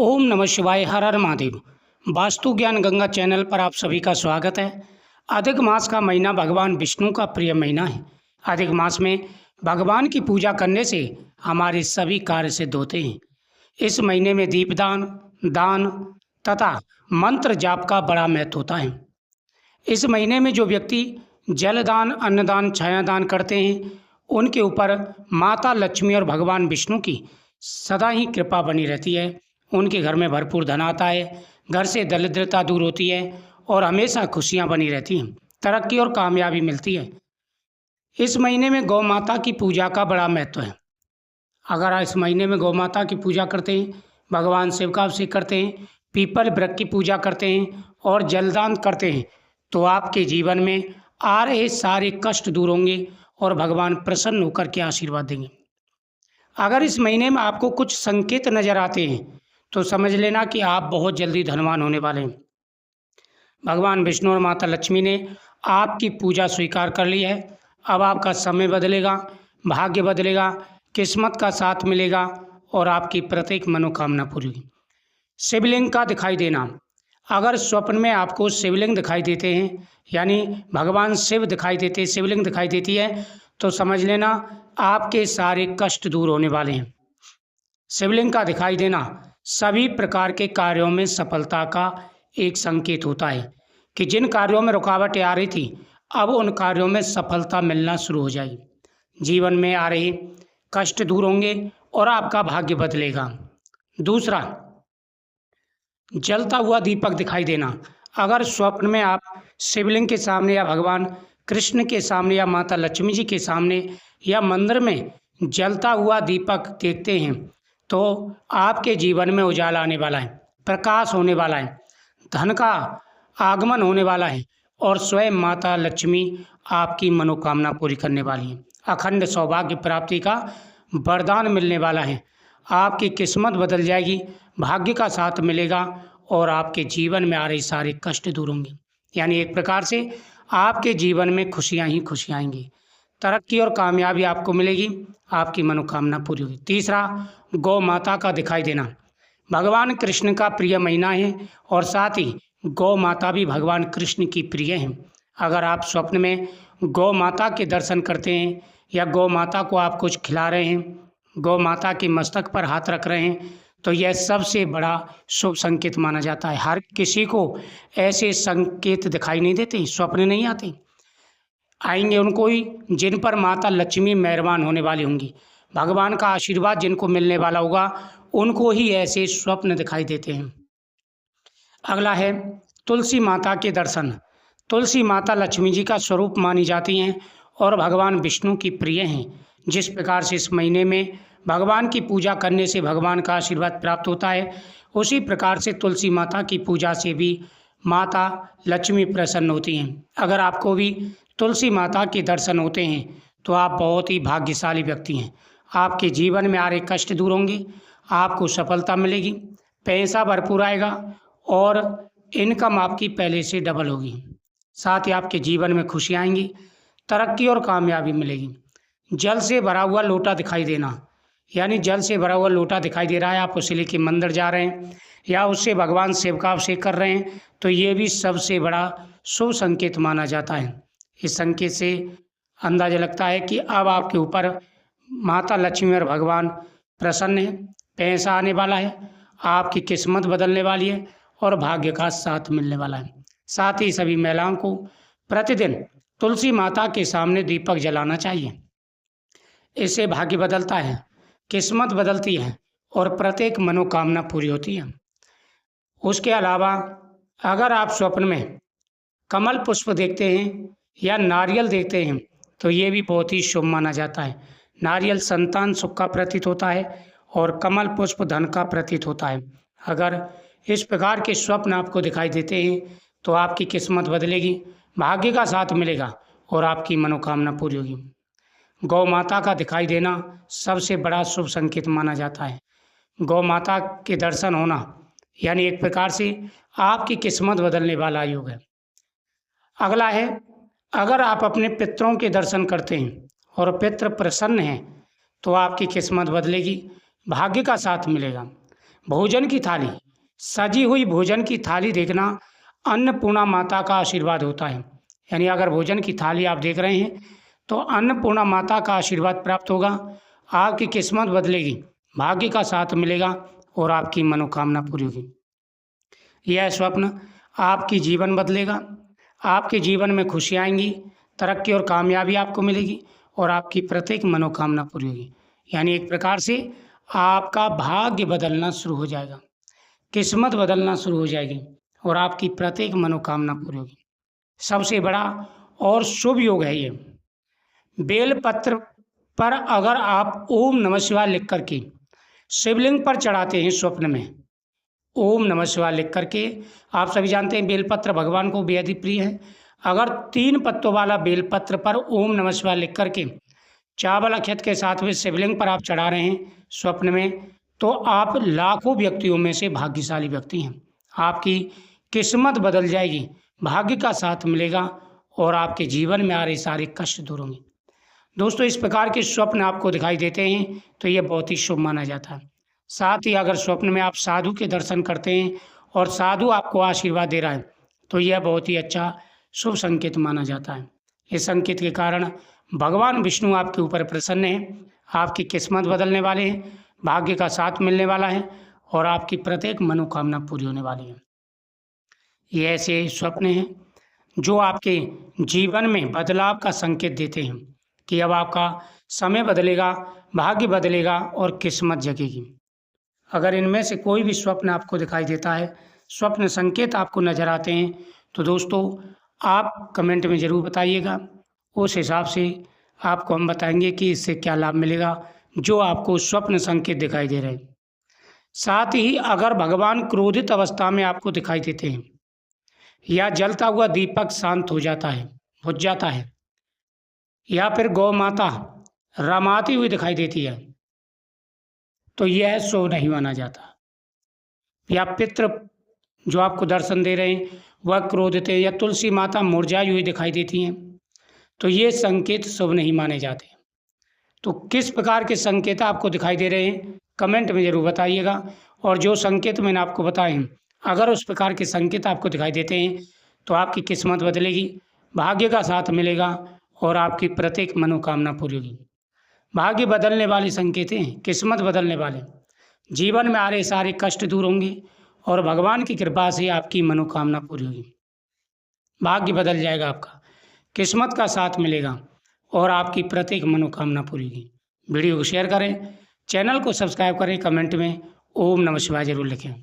ओम नमः शिवाय। हर हर महादेव। वास्तु ज्ञान गंगा चैनल पर आप सभी का स्वागत है। अधिक मास का महीना भगवान विष्णु का प्रिय महीना है। अधिक मास में भगवान की पूजा करने से हमारे सभी कार्य सिद्ध होते हैं। इस महीने में दीपदान, दान तथा मंत्र जाप का बड़ा महत्व होता है। इस महीने में जो व्यक्ति जलदान, अन्नदान, छायादान करते हैं उनके ऊपर माता लक्ष्मी और भगवान विष्णु की सदा ही कृपा बनी रहती है। उनके घर में भरपूर धन आता है, घर से दरिद्रता दूर होती है और हमेशा खुशियां बनी रहती हैं, तरक्की और कामयाबी मिलती है। इस महीने में गौ माता की पूजा का बड़ा महत्व है। अगर आप इस महीने में गौ माता की पूजा करते हैं, भगवान शिव का अभिषेक करते हैं, पीपल वृक्ष की पूजा करते हैं और जलदान करते हैं तो आपके जीवन में आ रहे सारे कष्ट दूर होंगे और भगवान प्रसन्न होकर के आशीर्वाद देंगे। अगर इस महीने में आपको कुछ संकेत नजर आते हैं तो समझ लेना कि आप बहुत जल्दी धनवान होने वाले हैं। भगवान विष्णु और माता लक्ष्मी ने आपकी पूजा स्वीकार कर ली है। अब आपका समय बदलेगा, भाग्य बदलेगा, किस्मत का साथ मिलेगा और आपकी प्रत्येक मनोकामना पूरी होगी। शिवलिंग का दिखाई देना। अगर स्वप्न में आपको शिवलिंग दिखाई देते हैं, यानी भगवान शिव दिखाई देते, शिवलिंग दिखाई देती है, तो समझ लेना आपके सारे कष्ट दूर होने वाले हैं। शिवलिंग का दिखाई देना सभी प्रकार के कार्यों में सफलता का एक संकेत होता है कि जिन कार्यों में रुकावटें आ रही थी अब उन कार्यों में सफलता मिलना शुरू हो जाएगी। जीवन में आ रहे कष्ट दूर होंगे और आपका भाग्य बदलेगा। दूसरा, जलता हुआ दीपक दिखाई देना। अगर स्वप्न में आप शिवलिंग के सामने या भगवान कृष्ण के सामने या माता लक्ष्मी जी के सामने या मंदिर में जलता हुआ दीपक देखते हैं तो आपके जीवन में उजाला आने वाला है, प्रकाश होने वाला है, धन का आगमन होने वाला है और स्वयं माता लक्ष्मी आपकी मनोकामना पूरी करने वाली है। अखंड सौभाग्य प्राप्ति का वरदान मिलने वाला है। आपकी किस्मत बदल जाएगी, भाग्य का साथ मिलेगा और आपके जीवन में आ रहे सारे कष्ट दूर होंगे। यानी एक प्रकार से आपके जीवन में खुशियाँ ही खुशियाँ आएंगी, तरक्की और कामयाबी आपको मिलेगी, आपकी मनोकामना पूरी होगी। तीसरा, गौ माता का दिखाई देना। भगवान कृष्ण का प्रिय महीना है और साथ ही गौ माता भी भगवान कृष्ण की प्रिय हैं। अगर आप स्वप्न में गौ माता के दर्शन करते हैं या गौ माता को आप कुछ खिला रहे हैं, गौ माता के मस्तक पर हाथ रख रहे हैं, तो यह सबसे बड़ा शुभ संकेत माना जाता है। हर किसी को ऐसे संकेत दिखाई नहीं देते, स्वप्न नहीं आते, आएंगे उनको ही जिन पर माता लक्ष्मी मेहरबान होने वाली होंगी। भगवान का आशीर्वाद जिनको मिलने वाला होगा उनको ही ऐसे स्वप्न दिखाई देते हैं। अगला है तुलसी माता के दर्शन। तुलसी माता लक्ष्मी जी का स्वरूप मानी जाती हैं और भगवान विष्णु की प्रिय हैं। जिस प्रकार से इस महीने में भगवान की पूजा करने से भगवान का आशीर्वाद प्राप्त होता है, उसी प्रकार से तुलसी माता की पूजा से भी माता लक्ष्मी प्रसन्न होती हैं। अगर आपको भी तुलसी माता के दर्शन होते हैं तो आप बहुत ही भाग्यशाली व्यक्ति हैं। आपके जीवन में आ रहे कष्ट दूर होंगे, आपको सफलता मिलेगी, पैसा भरपूर आएगा और इनकम आपकी पहले से डबल होगी। साथ ही आपके जीवन में खुशी आएंगी, तरक्की और कामयाबी मिलेगी। जल से भरा हुआ लोटा दिखाई देना, यानी जल से भरा हुआ लोटा दिखाई दे रहा है, आप उसे लेके मंदिर जा रहे हैं या उससे भगवान शिव का अभिषेक कर रहे हैं, तो ये भी सबसे बड़ा शुभ संकेत माना जाता है। इस संकेत से अंदाजा लगता है कि अब आपके ऊपर माता लक्ष्मी और भगवान प्रसन्न है, पैसा आने वाला है, आपकी किस्मत बदलने वाली है और भाग्य का साथ मिलने वाला है। साथ ही सभी महिलाओं को प्रतिदिन तुलसी माता के सामने दीपक जलाना चाहिए। इससे भाग्य बदलता है, किस्मत बदलती है और प्रत्येक मनोकामना पूरी होती है। उसके अलावा अगर आप स्वप्न में कमल पुष्प देखते हैं या नारियल देखते हैं तो ये भी बहुत ही शुभ माना जाता है। नारियल संतान सुख का प्रतीक होता है और कमल पुष्प धन का प्रतीक होता है। अगर इस प्रकार के स्वप्न आपको दिखाई देते हैं तो आपकी किस्मत बदलेगी, भाग्य का साथ मिलेगा और आपकी मनोकामना पूरी होगी। गौ माता का दिखाई देना सबसे बड़ा शुभ संकेत माना जाता है। गौ माता के दर्शन होना यानी एक प्रकार से आपकी किस्मत बदलने वाला योग है। अगला है, अगर आप अपने पितरों के दर्शन करते हैं और पितृ प्रसन्न हैं तो आपकी किस्मत बदलेगी, भाग्य का साथ मिलेगा। भोजन की थाली, सजी हुई भोजन की थाली देखना अन्नपूर्णा माता का आशीर्वाद होता है। यानी अगर भोजन की थाली आप देख रहे हैं तो अन्नपूर्णा माता का आशीर्वाद प्राप्त होगा, आपकी किस्मत बदलेगी, भाग्य का साथ मिलेगा और आपकी मनोकामना पूरी होगी। यह स्वप्न आपकी जीवन बदलेगा, आपके जीवन में खुशी आएंगी, तरक्की और कामयाबी आपको मिलेगी और आपकी प्रत्येक मनोकामना पूरी होगी। यानी एक प्रकार से आपका भाग्य बदलना शुरू हो जाएगा, किस्मत बदलना शुरू हो जाएगी और आपकी प्रत्येक मनोकामना पूरी होगी। सबसे बड़ा और शुभ योग है ये। बेलपत्र पर अगर आप ओम नमः शिवाय लिख करके शिवलिंग पर चढ़ाते हैं स्वप्न में, ओम नमः शिवाय लिख करके, आप सभी जानते हैं बेलपत्र भगवान को बेहद ही प्रिय है। अगर 3 पत्तों वाला बेलपत्र पर ओम नमः शिवाय लिख करके चावल अक्षत के साथ में शिवलिंग पर आप चढ़ा रहे हैं स्वप्न में, तो आप लाखों व्यक्तियों में से भाग्यशाली व्यक्ति हैं। आपकी किस्मत बदल जाएगी, भाग्य का साथ मिलेगा और आपके जीवन में आ रहे सारे कष्ट दूर होंगे। दोस्तों, इस प्रकार के स्वप्न आपको दिखाई देते हैं तो ये बहुत ही शुभ माना जाता है। साथ ही अगर स्वप्न में आप साधु के दर्शन करते हैं और साधु आपको आशीर्वाद दे रहा है तो यह बहुत ही अच्छा शुभ संकेत माना जाता है। इस संकेत के कारण भगवान विष्णु आपके ऊपर प्रसन्न हैं, आपकी किस्मत बदलने वाले हैं, भाग्य का साथ मिलने वाला है और आपकी प्रत्येक मनोकामना पूरी होने वाली है। ये ऐसे स्वप्न हैं जो आपके जीवन में बदलाव का संकेत देते हैं कि अब आपका समय बदलेगा, भाग्य बदलेगा और किस्मत जगेगी। अगर इनमें से कोई भी स्वप्न आपको दिखाई देता है, स्वप्न संकेत आपको नज़र आते हैं, तो दोस्तों आप कमेंट में ज़रूर बताइएगा। उस हिसाब से आपको हम बताएंगे कि इससे क्या लाभ मिलेगा जो आपको स्वप्न संकेत दिखाई दे रहे हैं। साथ ही अगर भगवान क्रोधित अवस्था में आपको दिखाई देते हैं या जलता हुआ दीपक शांत हो जाता है, बुझ जाता है, या फिर गौ माता रमाती हुई दिखाई देती है, तो यह शुभ नहीं माना जाता। या पितृ जो आपको दर्शन दे रहे हैं वह क्रोधित है, या तुलसी माता मुरझाई हुई दिखाई देती हैं, तो ये संकेत शुभ नहीं माने जाते। तो किस प्रकार के संकेत आपको दिखाई दे रहे हैं कमेंट में ज़रूर बताइएगा। और जो संकेत मैंने आपको बताए हैं, अगर उस प्रकार के संकेत आपको दिखाई देते हैं तो आपकी किस्मत बदलेगी, भाग्य का साथ मिलेगा और आपकी प्रत्येक मनोकामना पूरी होगी। भाग्य बदलने वाले संकेत हैं, किस्मत बदलने वाले, जीवन में आ रहे सारे कष्ट दूर होंगे और भगवान की कृपा से आपकी मनोकामना पूरी होगी। भाग्य बदल जाएगा आपका, किस्मत का साथ मिलेगा और आपकी प्रत्येक मनोकामना पूरी होगी। वीडियो को शेयर करें, चैनल को सब्सक्राइब करें, कमेंट में ओम नमः शिवाय जरूर लिखें।